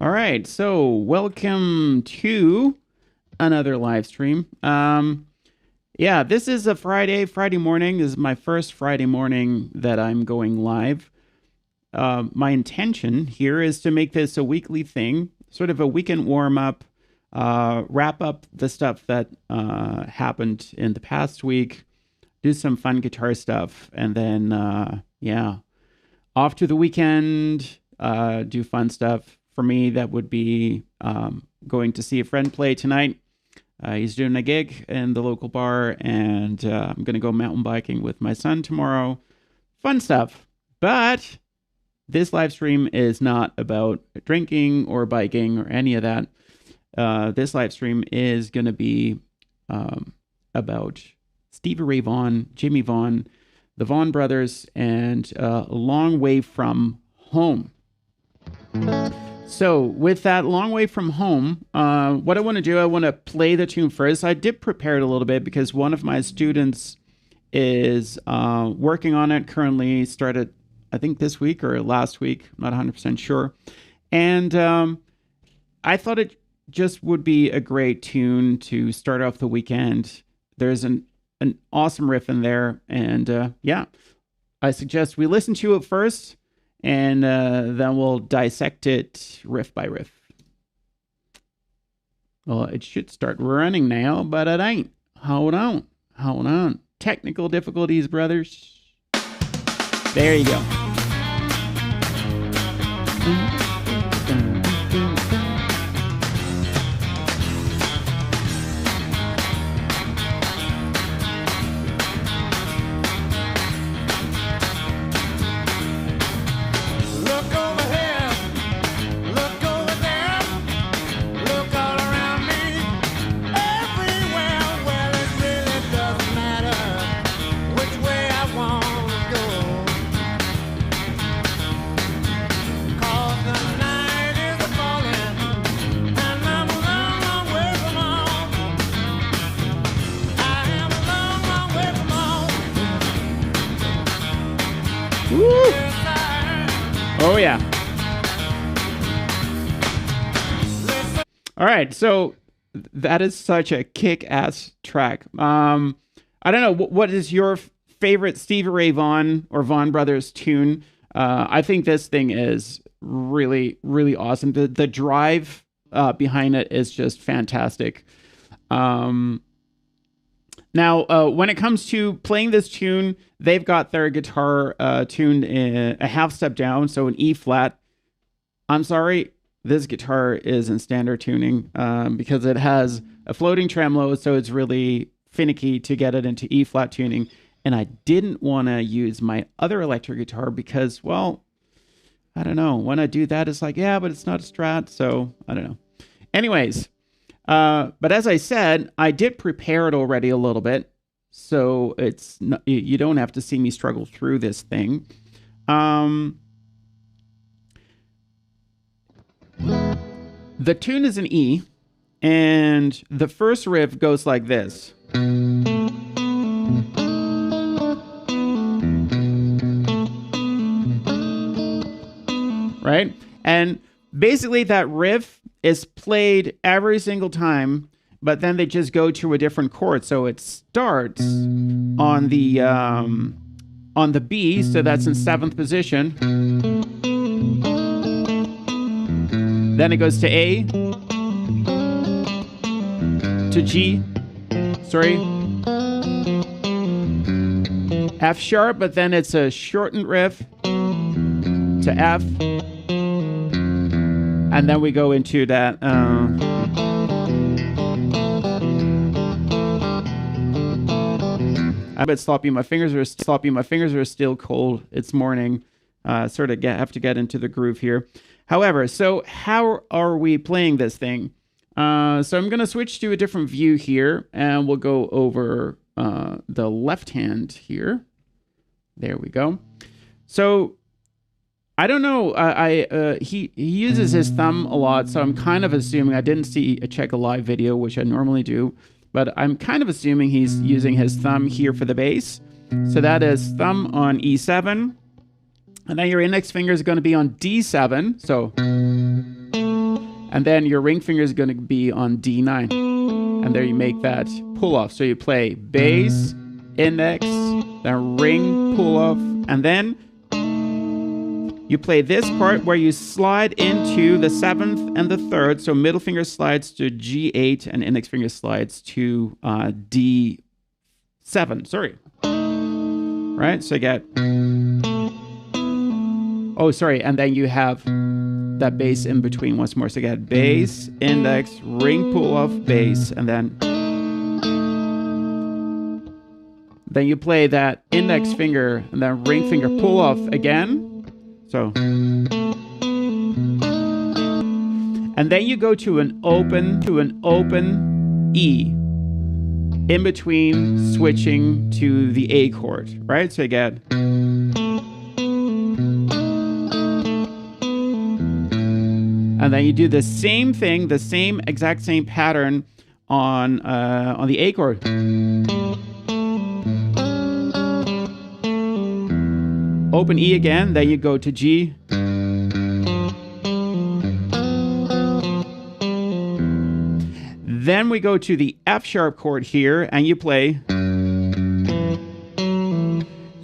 All right, so welcome to another live stream. Yeah, this is a Friday morning. This is my first Friday morning that I'm going live. My intention here is to make this a weekly thing, sort of a weekend warm-up, wrap up the stuff that happened in the past week, do some fun guitar stuff, and then, yeah, off to the weekend, do fun stuff. For me, that would be going to see a friend play tonight. He's doing a gig in the local bar, and I'm going to go mountain biking with my son tomorrow. Fun stuff. But this live stream is not about drinking or biking or any of that. This live stream is going to be about Stevie Ray Vaughan, Jimmie Vaughan, the Vaughan Brothers, and A Long Way From Home. So with that Long Way From Home, what I want to do, I want to play the tune first. I did prepare it a little bit because one of my students is working on it currently, started, I think this week or last week, I'm not 100% sure. And I thought it just would be a great tune to start off the weekend. There's an awesome riff in there. And yeah, I suggest we listen to it first. And then we'll dissect it riff by riff. Well, it should start running now, but it ain't. Hold on. Technical difficulties, brothers. There you go. Oh, yeah. All right, so that is such a kick-ass track. I don't know, what is your favorite Stevie Ray Vaughan or Vaughan Brothers tune? I think this thing is really, really awesome. The drive behind it is just fantastic. Now, when it comes to playing this tune, they've got their guitar tuned in a half step down, so an E flat. I'm sorry, this guitar is in standard tuning because it has a floating tremolo, so it's really finicky to get it into E flat tuning. And I didn't want to use my other electric guitar because, well, I don't know. When I do that, it's like, yeah, but it's not a Strat, so I don't know. Anyways. But as I said, I did prepare it already a little bit, so it's not, you don't have to see me struggle through this thing. The tune is an E, and the first riff goes like this. Right? And basically that riff is played every single time, but then they just go to a different chord. So it starts on the B, so that's in 7th position. Then it goes to A, to G, F sharp, but then it's a shortened riff to F. And then we go into that. I'm a bit sloppy. My fingers are still cold. It's morning. Have to get into the groove here. However, so how are we playing this thing? So I'm going to switch to a different view here, and we'll go over the left hand here. There we go. So I don't know. He uses his thumb a lot, so I'm kind of assuming, I didn't check a live video, which I normally do, but I'm kind of assuming he's using his thumb here for the bass. So that is thumb on E7, and then your index finger is going to be on D7. So And then your ring finger is going to be on D9. And there you make that pull off. So you play bass, index, then ring, pull off, and then you play this part where you slide into the 7th and the 3rd. So middle finger slides to G8 and index finger slides to D7. Sorry. Right? So you get... Oh, sorry. And then you have that bass in between once more. So you get bass, index, ring, pull off, bass, and then you play that index finger and then ring finger pull off again. So, and then you go to an open E in between switching to the A chord, right? So you get, and then you do the same thing, the exact same pattern on the A chord. Open E again, then you go to G. Then we go to the F sharp chord here, and you play.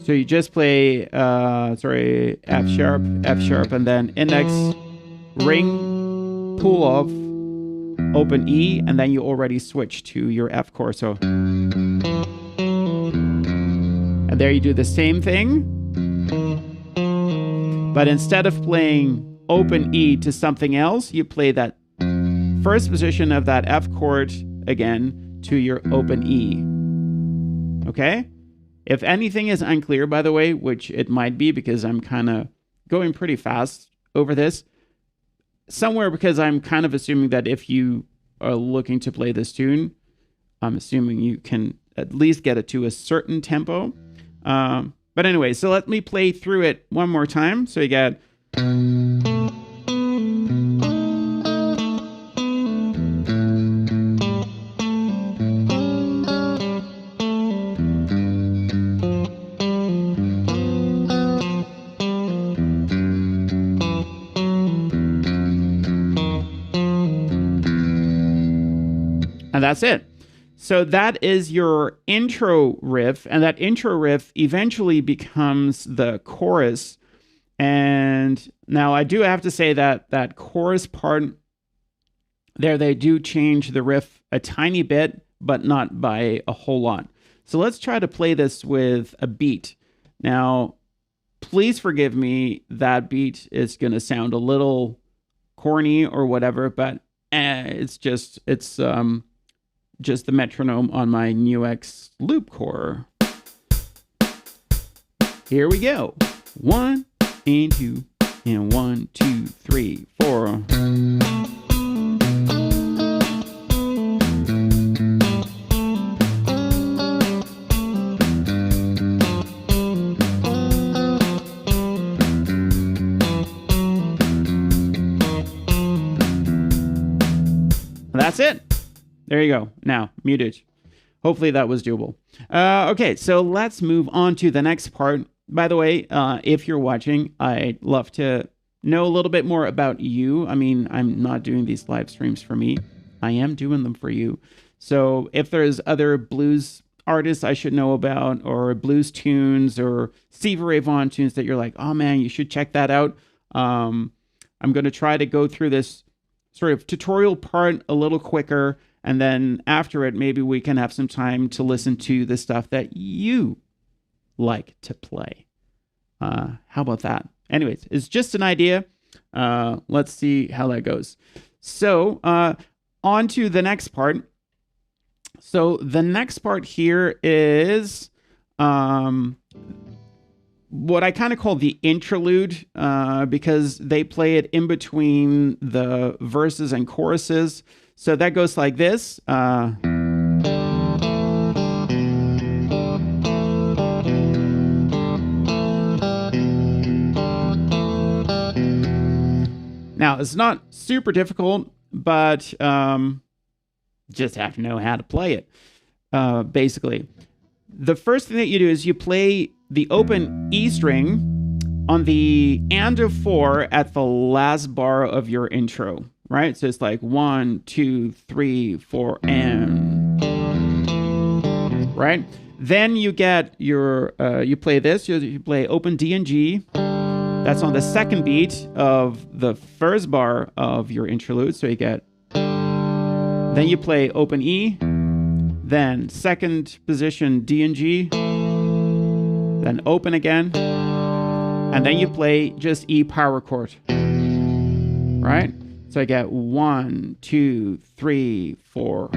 So you just play, F sharp, and then index, ring, pull off, open E, and then you already switch to your F chord. So, and there you do the same thing. But instead of playing open E to something else, you play that first position of that F chord again to your open E. Okay? If anything is unclear, by the way, which it might be because I'm kind of going pretty fast over this, somewhere because I'm kind of assuming that if you are looking to play this tune, I'm assuming you can at least get it to a certain tempo. But anyway, so let me play through it one more time. So you got... And that's it. So that is your intro riff, and that intro riff eventually becomes the chorus. And now I do have to say that that chorus part there, they do change the riff a tiny bit, but not by a whole lot. So let's try to play this with a beat. Now, please forgive me, that beat is going to sound a little corny or whatever, but it's just the metronome on my Nux loop core. Here we go. 1 and 2 and 1, 2, 3, 4. That's it. There you go. Now, muted. Hopefully that was doable. Okay, so let's move on to the next part. By the way, if you're watching, I'd love to know a little bit more about you. I mean, I'm not doing these live streams for me. I am doing them for you. So if there's other blues artists I should know about, or blues tunes, or Stevie Ray Vaughan tunes that you're like, oh man, you should check that out. I'm going to try to go through this sort of tutorial part a little quicker. And then after it, maybe we can have some time to listen to the stuff that you like to play. How about that? Anyways, it's just an idea. Let's see how that goes. So on to the next part. So the next part here is what I kind of call the interlude, because they play it in between the verses and choruses. So that goes like this. Now, it's not super difficult, but just have to know how to play it, basically. The first thing that you do is you play the open E string on the and of 4 at the last bar of your intro. right? So it's like 1, 2, 3, 4, and right. Then you get your you play this. You play open D and G. That's on the second beat of the first bar of your interlude. So you get. Then you play open E. Then second position D and G. Then open again. And then you play just E power chord. Right? So I get 1, 2, 3, 4.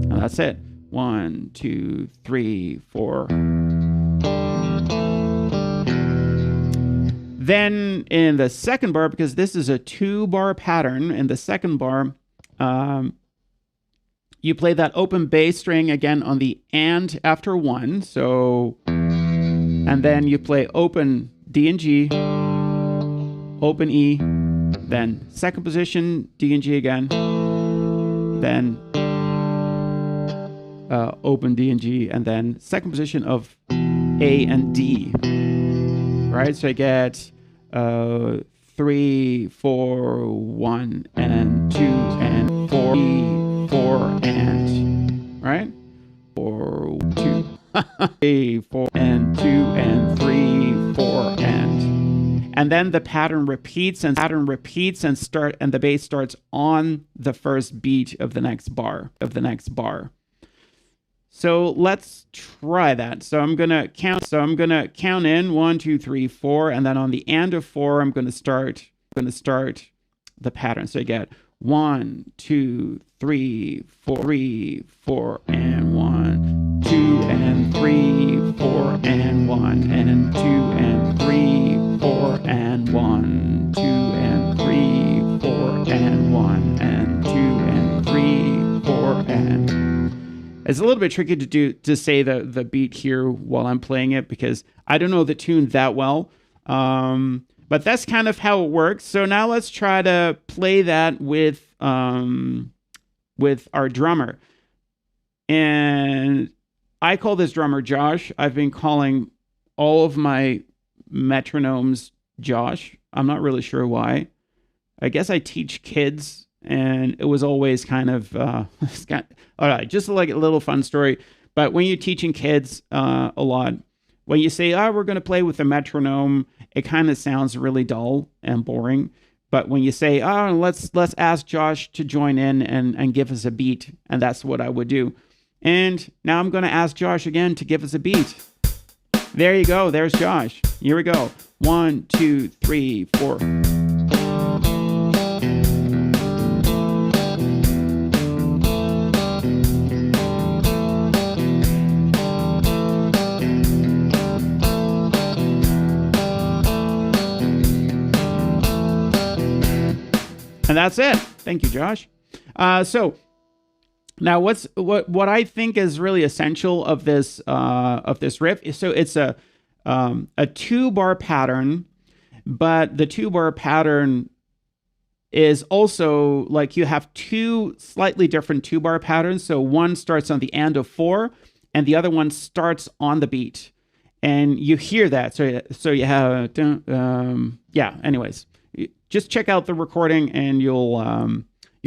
And that's it. 1, 2, 3, 4. Then in the second bar, because this is a 2-bar pattern, in the second bar, you play that open bass string again on the and after 1. So, and then you play open D and G, open E, then second position D and G again, then open D and G, and then second position of A and D. Right, so I get 3, 4, 1, and 2, and 4, 4, and right, 4, 2, 3, 4, and 2, and 3, 4, and then the pattern repeats and the bass starts on the first beat of the next bar So let's try that. So I'm gonna count in 1, 2, 3, 4, and then on the and of 4, I'm gonna start the pattern. So I get 1, 2, 3, 4, 3, 4, and 1, 2, and 3, 4, and 1, and 2, and 3, 4, and 1, 2, and 3, 4, and 1, and 2, and 3, 4, and. It's a little bit tricky to say the beat here while I'm playing it because I don't know the tune that well. But that's kind of how it works. So now let's try to play that with our drummer. And I call this drummer Josh. I've been calling all of my metronomes Josh. I'm not really sure why. I guess I teach kids, and it was always kind of all right, just like a little fun story. But when you're teaching kids a lot, when you say, we're going to play with a metronome, it kind of sounds really dull and boring. But when you say, let's ask Josh to join in and give us a beat, and that's what I would do. And now I'm going to ask Josh again to give us a beat. There you go. There's Josh. Here we go. 1, 2, 3, 4. And that's it. Thank you, Josh. So now what I think is really essential of this riff. So it's a 2-bar pattern, but the 2-bar pattern is also like you have 2 slightly different 2-bar patterns. So one starts on the and of 4, and the other one starts on the beat, and you hear that. So you have yeah. Anyways. Just check out the recording and you'll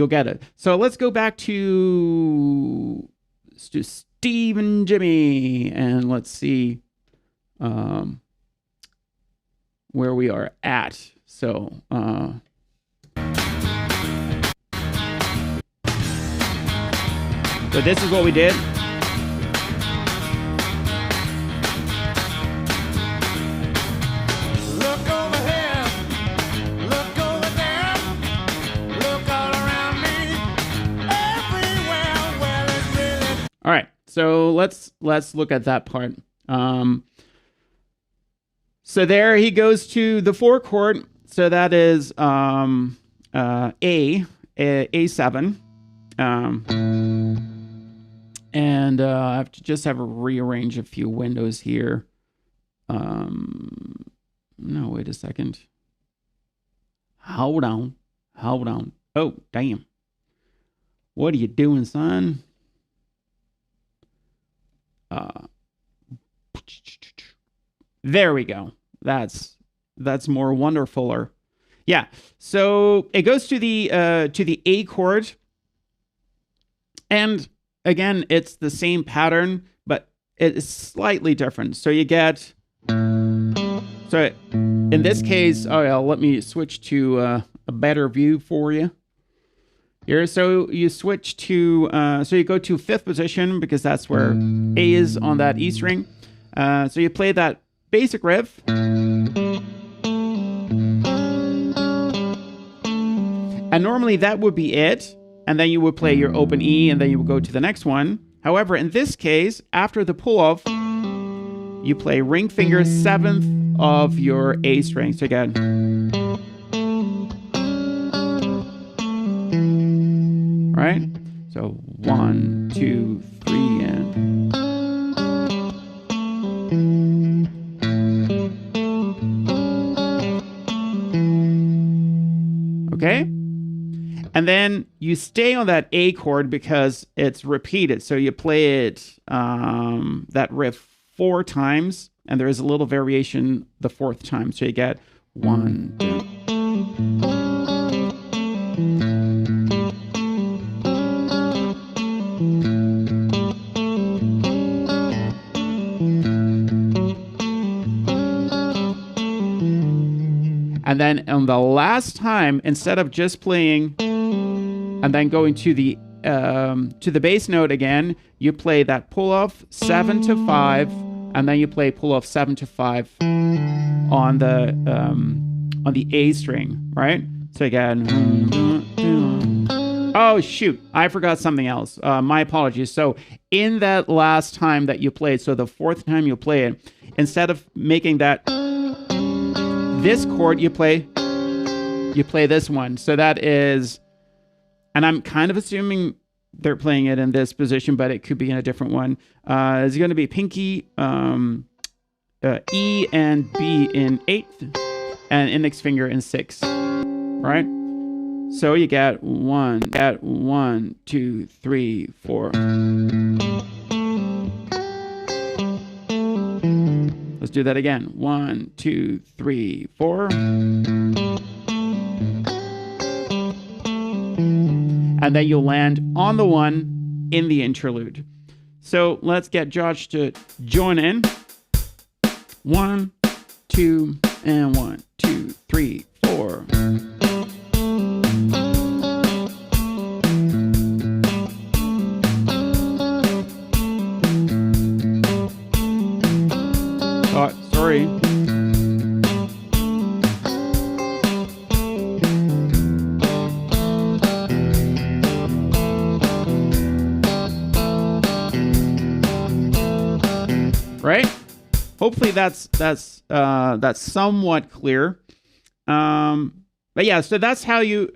get it. So let's go back to Steve and Jimmie, and let's see where we are at. So this is what we did. All right, so let's look at that part. So there he goes to the 4 chord. So that is A7. And I have to just rearrange a few windows here. No, wait a second. Hold on. Oh, damn. What are you doing, son? There we go. That's that's more wonderfuler. Yeah. So it goes to the A chord, and again, it's the same pattern, but it's slightly different. So you get. So in this case, oh yeah, let me switch to a better view for you. Here, so you switch to, so you go to 5th position because that's where A is on that E string. So you play that basic riff. And normally that would be it. And then you would play your open E and then you would go to the next one. However, in this case, after the pull-off, you play ring finger 7th of your A string. So again. Right? So 1, 2, 3, and okay? And then you stay on that A chord because it's repeated. So you play it, that riff 4 times, and there is a little variation the 4th time. So you get 1, 2. And then on the last time, instead of just playing and then going to the bass note again, you play that pull-off 7 to 5, and then you play pull-off 7 to 5 on the A string, right? So again, oh shoot, I forgot something else. My apologies. So in that last time that you played, so the 4th time you play it, instead of making that this chord, you play this one. So that is, and I'm kind of assuming they're playing it in this position, but it could be in a different one. It's going to be pinky, E and B in 8th, and index finger in 6th, right? So you get 1, 2, 3, 4. Let's do that again. 1, 2, 3, 4. And then you'll land on the 1 in the interlude. So let's get Josh to join in. 1, 2, and 1, 2, 3, 4. Oh, sorry. Right? Hopefully that's somewhat clear. But yeah, so that's how you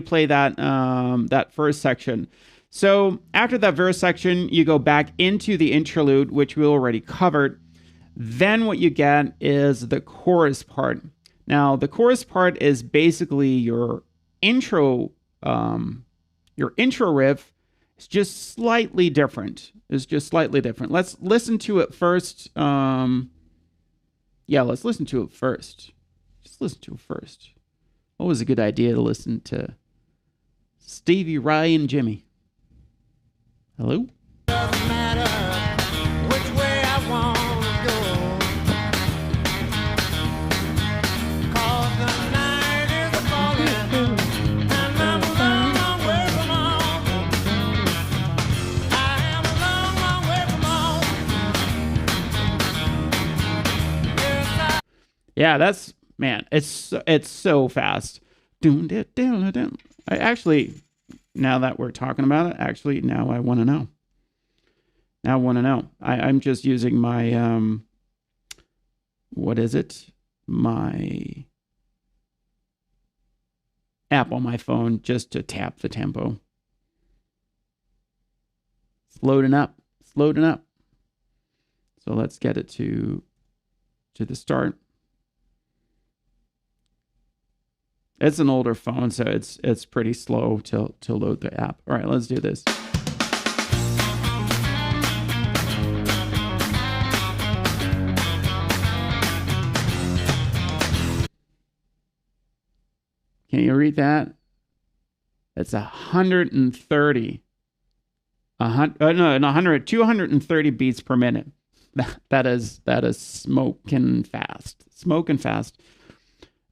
play that first section. So after that verse section, you go back into the interlude, which we already covered. Then what you get is the chorus part. Now, the chorus part is basically your intro riff. It's just slightly different. Let's listen to it first. Let's listen to it first. Just listen to it first. What was a good idea to listen to Stevie, Ray, and Jimmie? Hello? Doesn't matter which way I want to go, 'cause the night is falling and I'm a long, long way from home. I am a long, long way from home. Yes, Yeah, that's, man, it's so fast. I actually, now that we're talking about it, now I want to know. I'm just using my, my app on my phone just to tap the tempo. It's loading up. So let's get it to the start. It's an older phone, so it's pretty slow to load the app. All right, let's do this. Can you read that? It's 130. 230 beats per minute. That is smoking fast. Smoking fast.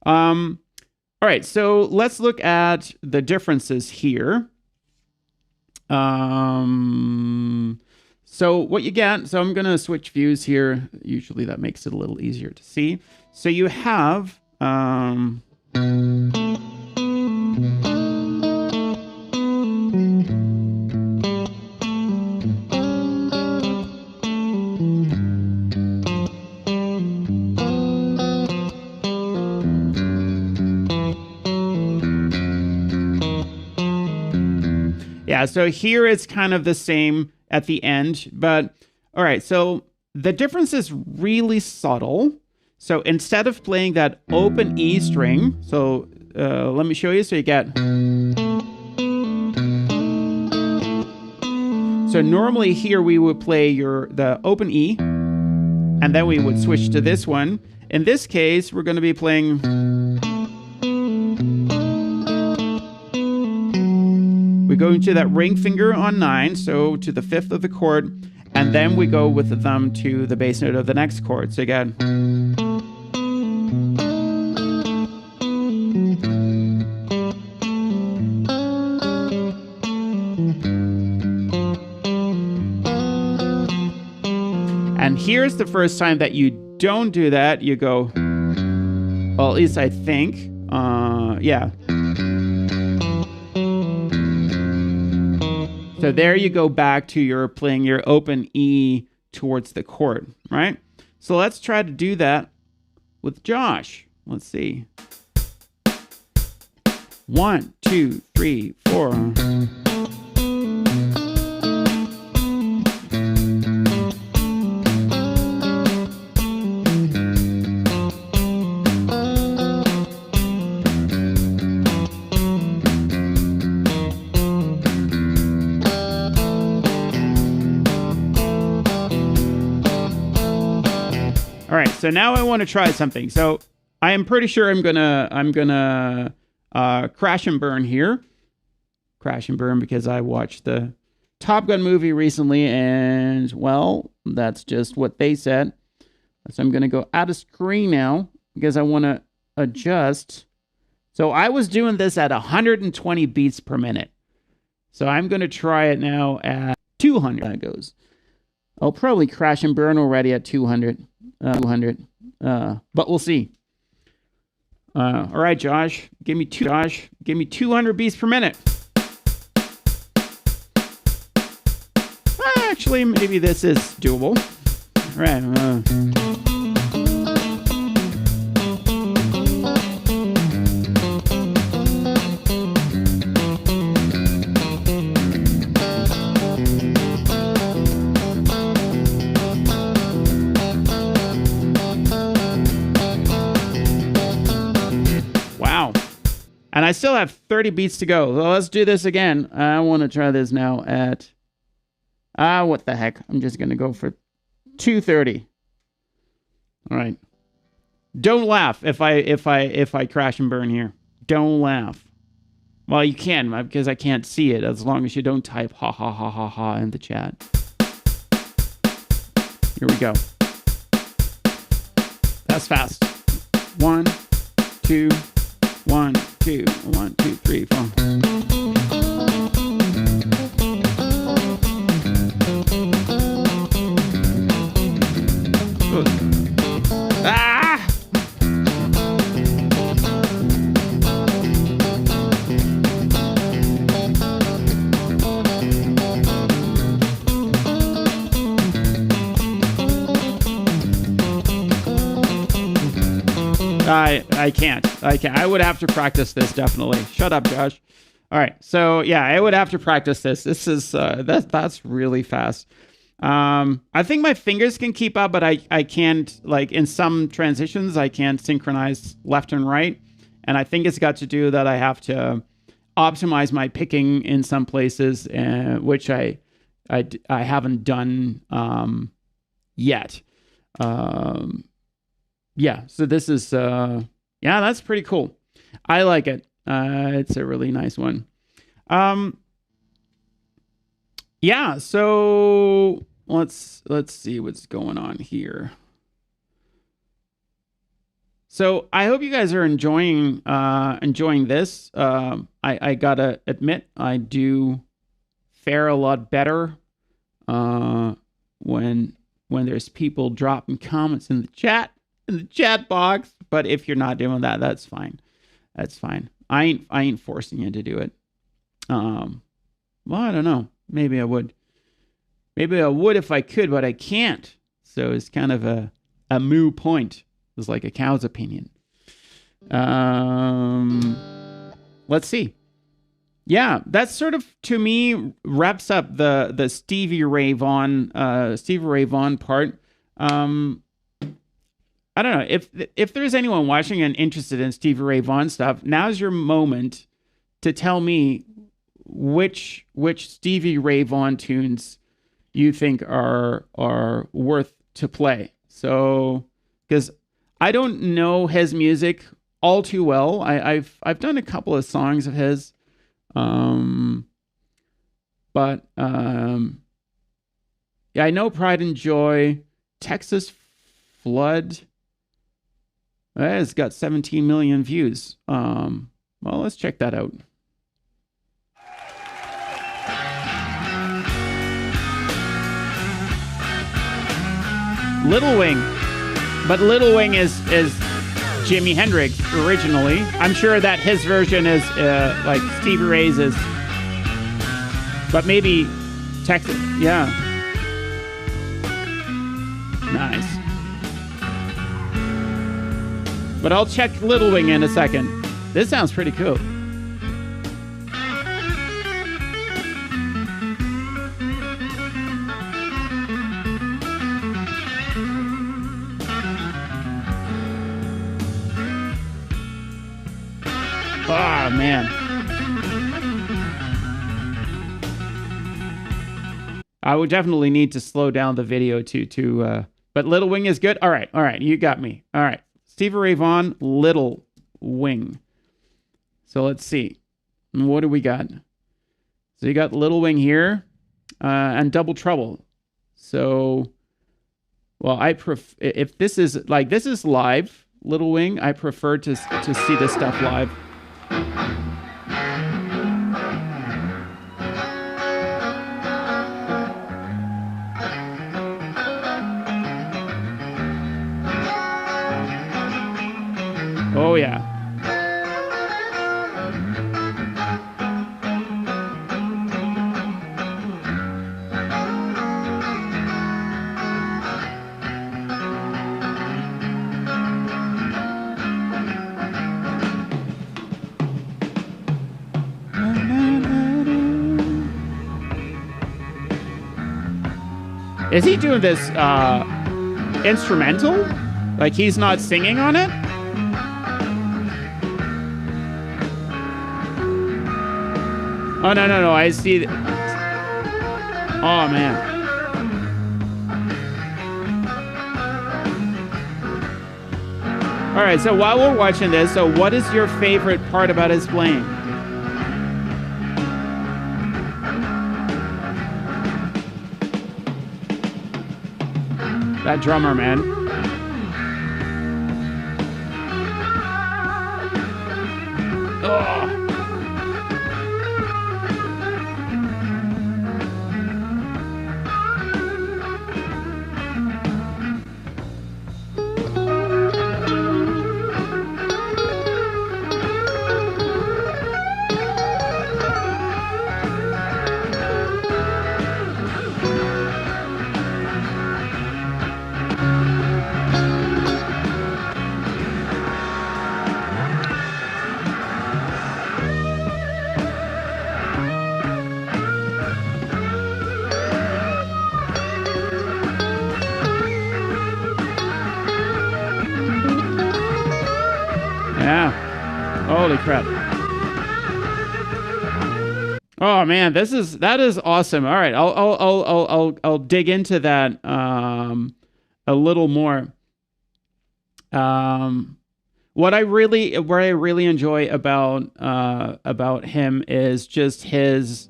All right, so let's look at the differences here. So what you get, so I'm going to switch views here. Usually that makes it a little easier to see. So you have, yeah, so here it's kind of the same at the end, but all right, so the difference is really subtle. So instead of playing that open E string, so let me show you. So you get, so normally here we would play the open E, and then we would switch to this one. In this case, we're going to be playing, we go into that ring finger on 9, so to the 5th of the chord, and then we go with the thumb to the bass note of the next chord. So again, and here's the first time that you don't do that. You go, well, at least I think, yeah. So there you go back to your playing your open E towards the chord, right? So let's try to do that with Josh. Let's see. 1, 2, 3, 4. All right, so now I want to try something. So I am pretty sure I'm gonna crash and burn here. Crash and burn because I watched the Top Gun movie recently, and well, that's just what they said. So I'm gonna go out of screen now because I want to adjust. So I was doing this at 120 beats per minute. So I'm gonna try it now at 200. That goes. I'll probably crash and burn already at 200. 200, but we'll see. All right, Josh, give me 200 beats per minute. Actually, maybe this is doable. All right. And I still have 30 beats to go. So let's do this again. I want to try this now at, what the heck? I'm just going to go for 230. All right. Don't laugh if I crash and burn here. Don't laugh. Well, you can because I can't see it as long as you don't type ha ha ha ha ha in the chat. Here we go. That's fast. 1, 2, 1, 2, 1, 2, 3, 4. Ah! I can't. I would have to practice this, definitely. Shut up, Josh. All right. So, yeah, I would have to practice this. This is, that's really fast. I think my fingers can keep up, but I can't, like, in some transitions, I can't synchronize left and right. And I think it's got to do that I have to optimize my picking in some places, which I haven't done yet. Yeah, so this is, yeah, that's pretty cool. I like it. It's a really nice one. Yeah, so let's see what's going on here. So I hope you guys are enjoying this. I gotta admit, I do fare a lot better when there's people dropping comments in the chat box. But if you're not doing that, that's fine. That's fine. I ain't forcing you to do it. Well, I don't know. Maybe I would. Maybe I would if I could, but I can't. So it's kind of a moo point. It's like a cow's opinion. Let's see. Yeah, that's sort of, to me, wraps up the Stevie Ray Vaughan part. I don't know if there's anyone watching and interested in Stevie Ray Vaughan stuff. Now's your moment to tell me which Stevie Ray Vaughan tunes you think are worth to play. So, because I don't know his music all too well. I've done a couple of songs of his. But yeah, I know Pride and Joy, Texas Flood. It's got 17 million views. Well, let's check that out. Little Wing, but Little Wing is Jimi Hendrix originally. I'm sure that his version is like Stevie Ray's is, but maybe Texas. Yeah, nice. But I'll check Little Wing in a second. This sounds pretty cool. Oh, man. I would definitely need to slow down the video but Little Wing is good. All right. You got me. All right. Stevie Ray Vaughan, Little Wing. So let's see. What do we got? So you got Little Wing here, and Double Trouble. So, well, if this is live, Little Wing, I prefer to see this stuff live. Oh, yeah. Is he doing this instrumental? Like he's not singing on it? Oh, no. I see. Oh, man. All right, so while we're watching this, so what is your favorite part about his playing? That drummer, man. Oh. Holy crap. Oh man, that is awesome. All right, I'll dig into that a little more. what I really enjoy about him is just his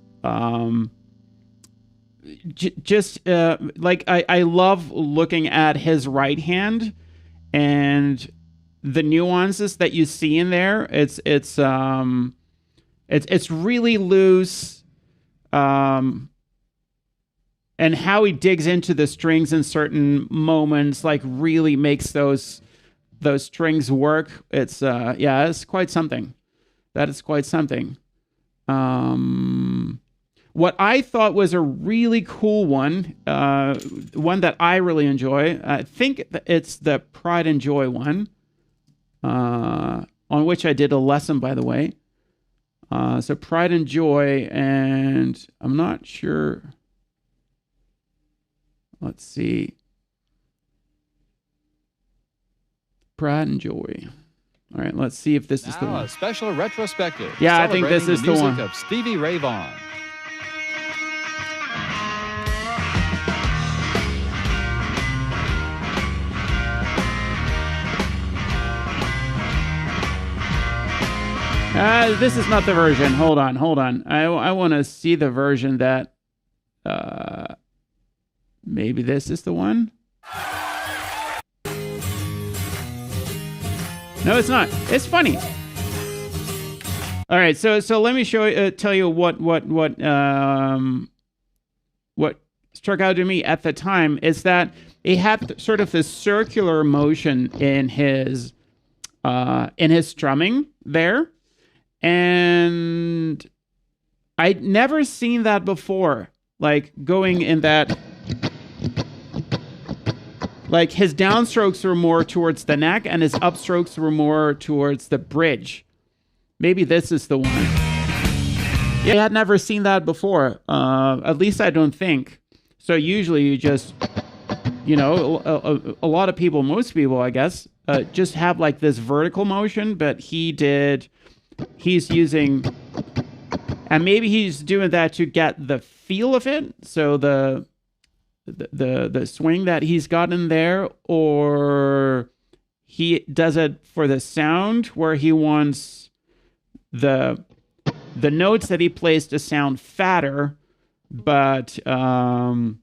like I love looking at his right hand and the nuances that you see in there. It's really loose, and how he digs into the strings in certain moments, like really makes those strings work. It's it's quite something. That is quite something. What I thought was a really cool one that I really enjoy, I think it's the Pride and Joy one, on which I did a lesson, by the way. So Pride and Joy, and I'm not sure. Let's see. Pride and Joy. All right, let's see if this is the one. A special retrospective. Yeah, I think this is the one. Of Stevie Ray Vaughan. This is not the version. Hold on. I want to see the version that. Maybe this is the one. No, it's not. It's funny. All right, so let me tell you what struck out to me at the time is that he had sort of this circular motion in his strumming there, and I'd never seen that before. Like going in that. Like his downstrokes were more towards the neck and his upstrokes were more towards the bridge. Maybe this is the one. Yeah, I had never seen that before. At least I don't think. So usually you just, a lot of people, most people, I guess, just have like this vertical motion, but he's using, and maybe he's doing that to get the feel of it. So the swing that he's got in there, or he does it for the sound where he wants the notes that he plays to sound fatter, but then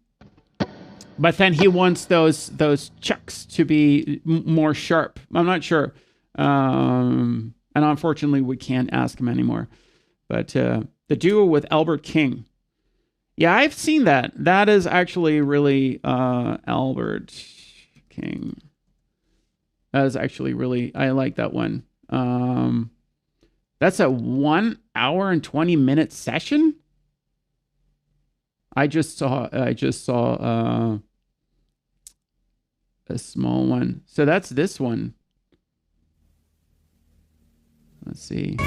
he wants those chucks to be more sharp. I'm not sure, and unfortunately we can't ask him anymore. But the duo with Albert King. Yeah, I've seen that. That is actually really Albert King. That is actually really, I like that one. That's a 1 hour and 20-minute session. I just saw a small one. So that's this one. Let's see.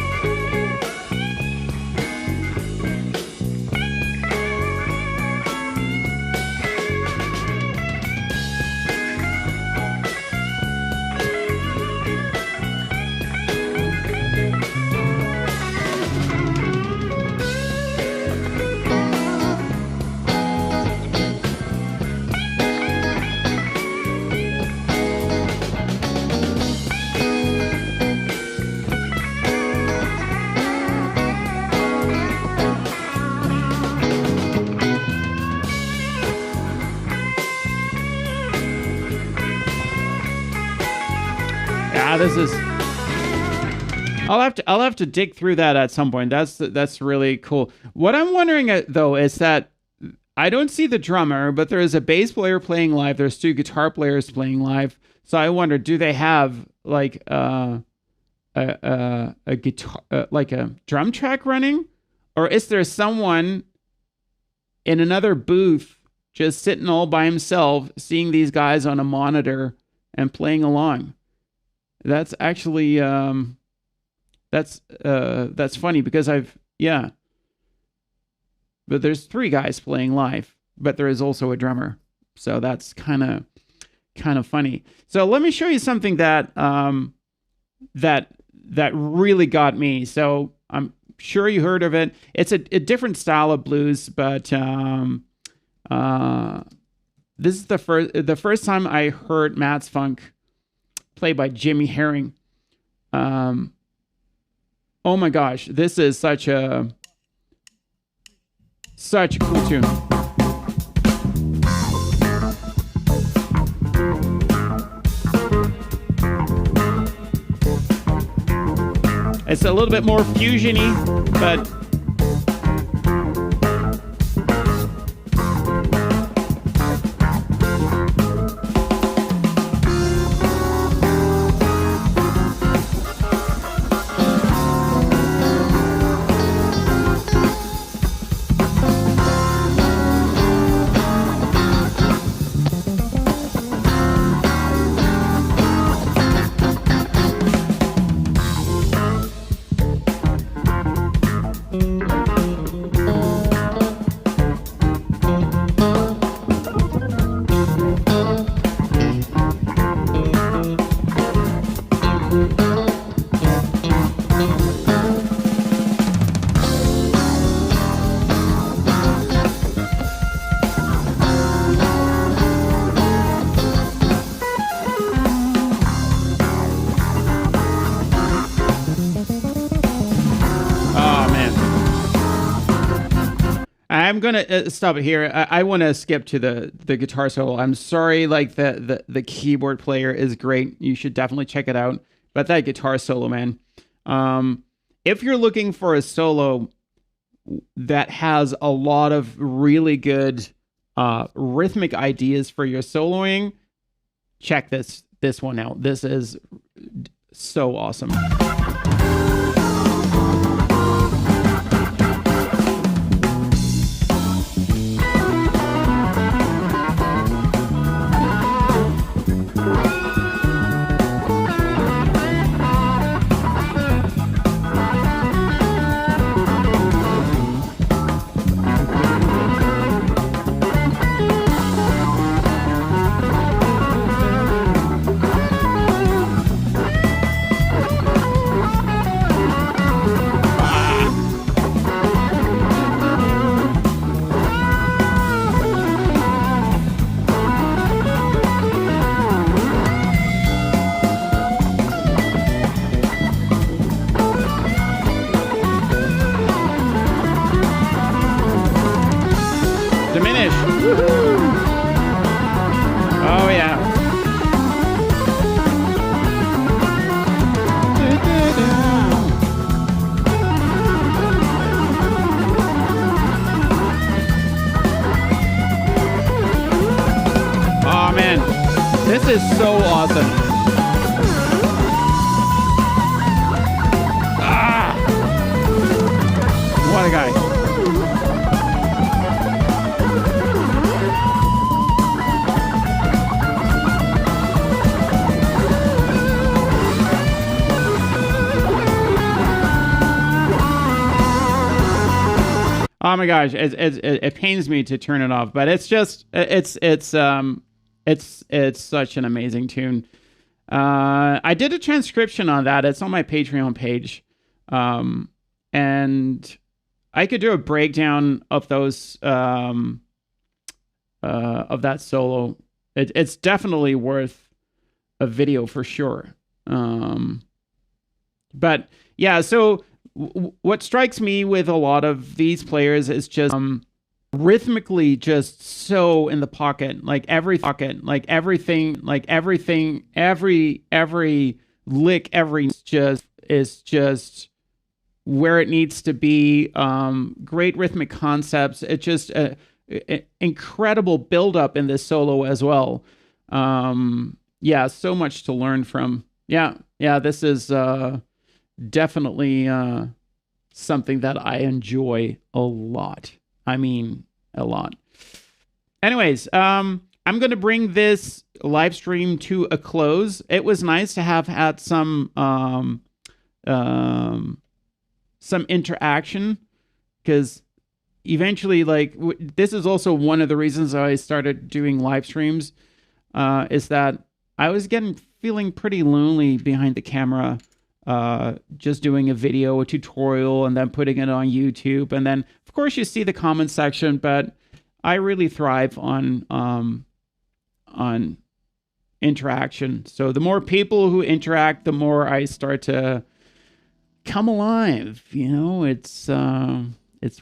This is. I'll have to dig through that at some point. That's really cool. What I'm wondering though is that I don't see the drummer, but there is a bass player playing live. There's two guitar players playing live. So I wonder, do they have like a guitar, like a drum track running, or is there someone in another booth just sitting all by himself, seeing these guys on a monitor and playing along? That's actually that's funny because but there's three guys playing live, but there is also a drummer, so that's kind of funny. So let me show you something that that really got me. So I'm sure you heard of it. It's a different style of blues, but this is the first time I heard Matt's Funk played by Jimmie Herring. Oh my gosh, this is such a cool tune. It's a little bit more fusion-y, but I'm gonna stop it here. I want to skip to the guitar solo. I'm sorry, like the keyboard player is great. You should definitely check it out. But that guitar solo, man. If you're looking for a solo that has a lot of really good rhythmic ideas for your soloing, check this one out. This is so awesome. Oh yeah. Oh man, this is so awesome. Ah, what a guy. Oh my gosh, it pains me to turn it off, but it's just it's such an amazing tune. I did a transcription on that. It's on my Patreon page, and I could do a breakdown of those of that solo. It's definitely worth a video for sure. But yeah, so. What strikes me with a lot of these players is just rhythmically just so in the pocket, like everything, every lick, every is just where it needs to be. Great rhythmic concepts. It's just a incredible build-up in this solo as well. Yeah, so much to learn from. Yeah, this is definitely something that I enjoy a lot. I mean, a lot. Anyways, I'm going to bring this live stream to a close. It was nice to have had some interaction, because eventually, like, this is also one of the reasons I started doing live streams, is that I was feeling pretty lonely behind the camera. Just doing a video, a tutorial, and then putting it on YouTube. And then, of course, you see the comment section, but I really thrive on interaction. So the more people who interact, the more I start to come alive. It's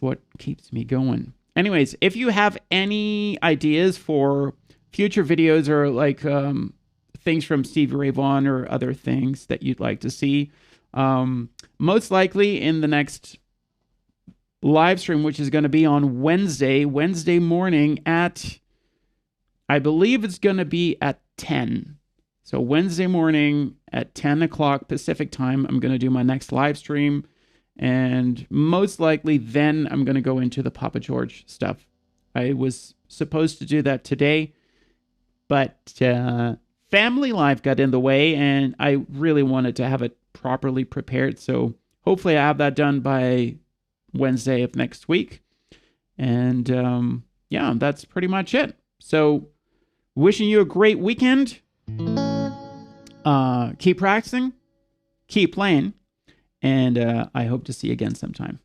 what keeps me going. Anyways, if you have any ideas for future videos or like things from Stevie Ray Vaughan or other things that you'd like to see, most likely in the next live stream, which is going to be on Wednesday morning at, I believe it's going to be at 10. So Wednesday morning at 10 o'clock Pacific time, I'm going to do my next live stream. And most likely then I'm going to go into the Papa George stuff. I was supposed to do that today, but family life got in the way and I really wanted to have it properly prepared. So hopefully I have that done by Wednesday of next week. And yeah, that's pretty much it. So wishing you a great weekend. Keep practicing, keep playing, and I hope to see you again sometime.